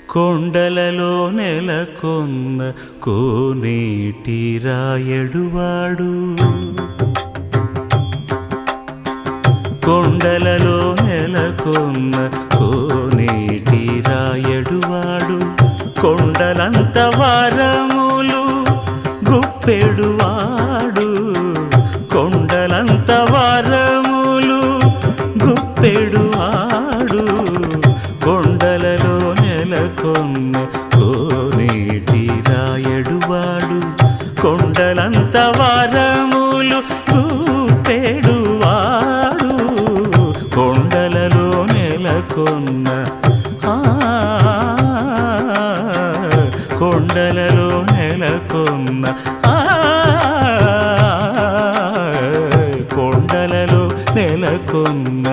కొండలలో నెలకొన్న కోనేటి రాయడువాడు కొండలలో నెలకొన్న కోనేటి రాయడువాడు కొండలంత వారములు గుప్పెడువాడు కొండలంత వారములు గుప్పెడువాడు కొండలలో నెలకొన్న కోనేటి రాయడువాడు కొండలంత వారములు గుప్పెడువాడు కొండలలో నెలకొన్న కొండలలో నెలకొన్న కొండలలో నెలకొన్న